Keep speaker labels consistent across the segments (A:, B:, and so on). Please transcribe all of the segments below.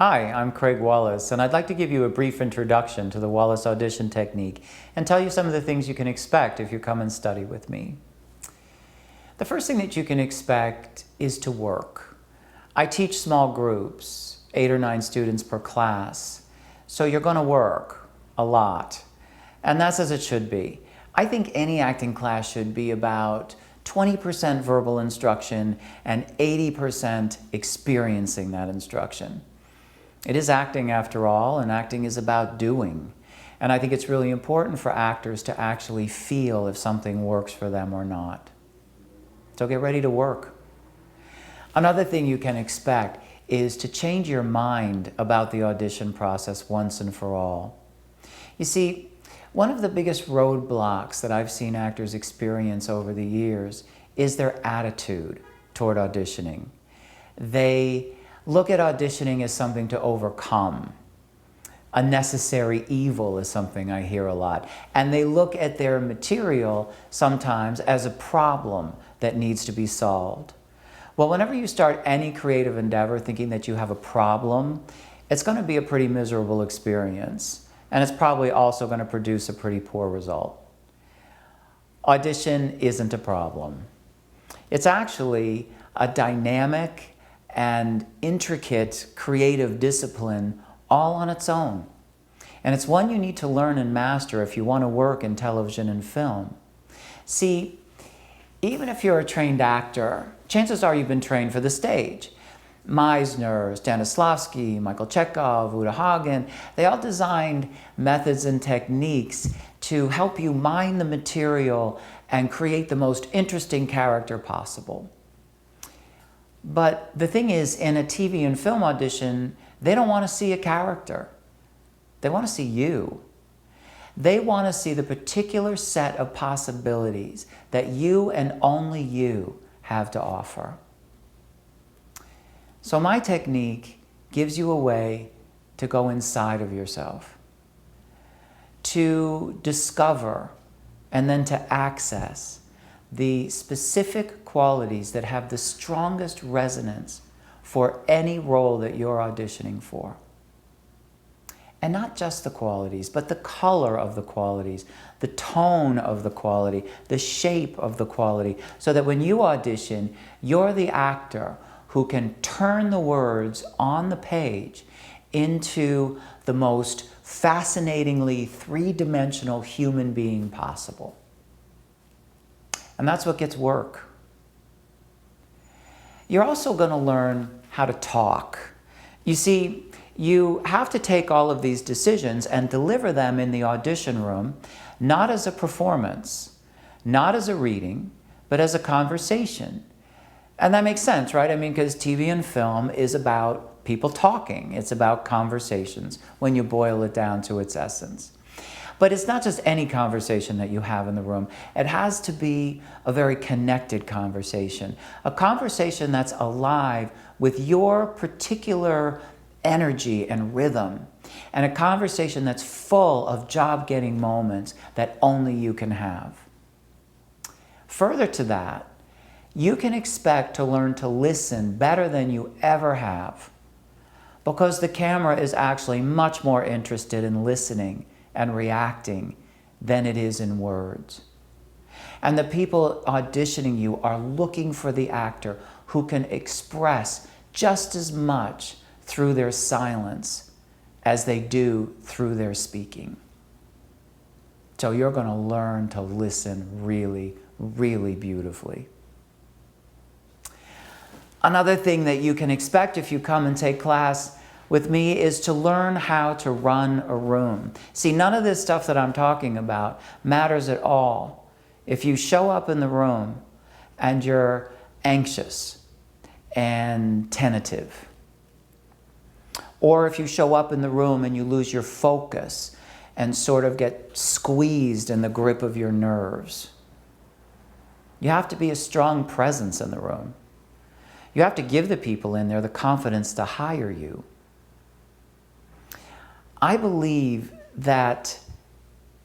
A: Hi, I'm Craig Wallace, and I'd like to give you a brief introduction to the Wallace audition technique and tell you some of the things you can expect if you come and study with me. The first thing that you can expect is to work. I teach small groups, 8 or 9 students per class, so you're going to work a lot, and that's as it should be. I think any acting class should be about 20% verbal instruction and 80% experiencing that instruction. It is acting after all, and acting is about doing. And I think it's really important for actors to actually feel if something works for them or not. So get ready to work. Another thing you can expect is to change your mind about the audition process once and for all. You see, one of the biggest roadblocks that I've seen actors experience over the years is their attitude toward auditioning. They look at auditioning as something to overcome. A necessary evil is something I hear a lot. And they look at their material sometimes as a problem that needs to be solved. Well, whenever you start any creative endeavor thinking that you have a problem, it's going to be a pretty miserable experience. And it's probably also going to produce a pretty poor result. Audition isn't a problem. It's actually a dynamic and intricate creative discipline all on its own. And it's one you need to learn and master if you want to work in television and film. See, even if you're a trained actor, chances are you've been trained for the stage. Meisner, Stanislavski, Michael Chekhov, Uta Hagen, they all designed methods and techniques to help you mine the material and create the most interesting character possible. But the thing is, in a TV and film audition, they don't want to see a character. They want to see you. They want to see the particular set of possibilities that you and only you have to offer. So my technique gives you a way to go inside of yourself, to discover and then to access the specific qualities that have the strongest resonance for any role that you're auditioning for. And not just the qualities, but the color of the qualities, the tone of the quality, the shape of the quality, so that when you audition, you're the actor who can turn the words on the page into the most fascinatingly three-dimensional human being possible. And that's what gets work. You're also going to learn how to talk. You see, you have to take all of these decisions and deliver them in the audition room, not as a performance, not as a reading, but as a conversation. And that makes sense, right? I mean, because TV and film is about people talking. It's about conversations when you boil it down to its essence. But it's not just any conversation that you have in the room. It has to be a very connected conversation. A conversation that's alive with your particular energy and rhythm. And a conversation that's full of job-getting moments that only you can have. Further to that, you can expect to learn to listen better than you ever have, because the camera is actually much more interested in listening and reacting than it is in words. And the people auditioning you are looking for the actor who can express just as much through their silence as they do through their speaking. So you're going to learn to listen really, really beautifully. Another thing that you can expect if you come and take class with me is to learn how to run a room. See, none of this stuff that I'm talking about matters at all if you show up in the room and you're anxious and tentative. Or if you show up in the room and you lose your focus and sort of get squeezed in the grip of your nerves. You have to be a strong presence in the room. You have to give the people in there the confidence to hire you. I believe that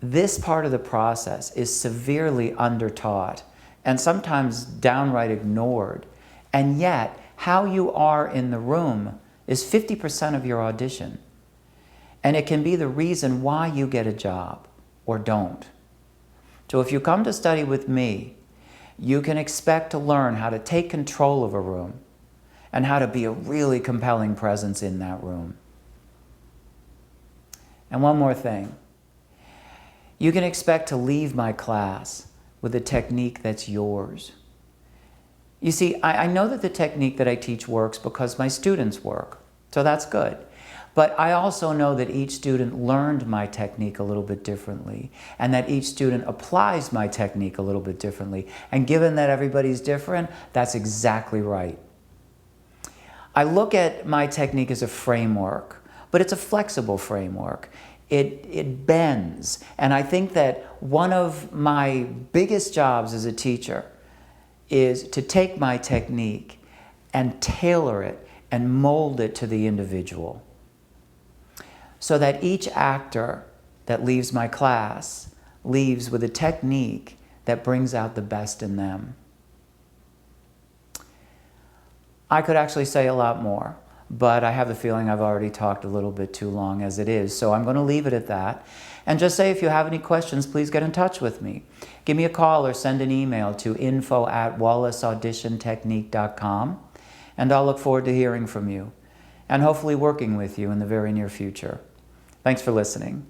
A: this part of the process is severely undertaught and sometimes downright ignored. And yet, how you are in the room is 50% of your audition. And it can be the reason why you get a job or don't. So if you come to study with me, you can expect to learn how to take control of a room and how to be a really compelling presence in that room. And one more thing. You can expect to leave my class with a technique that's yours. You see, I know that the technique that I teach works because my students work, so that's good. But I also know that each student learned my technique a little bit differently, and that each student applies my technique a little bit differently. And given that everybody's different, that's exactly right. I look at my technique as a framework, but it's a flexible framework. It bends, and I think that one of my biggest jobs as a teacher is to take my technique and tailor it and mold it to the individual, so that each actor that leaves my class leaves with a technique that brings out the best in them. I could actually say a lot more, but I have the feeling I've already talked a little bit too long as it is, so I'm going to leave it at that. And just say if you have any questions, please get in touch with me. Give me a call or send an email to info@wallaceauditiontechnique.com, and I'll look forward to hearing from you and hopefully working with you in the very near future. Thanks for listening.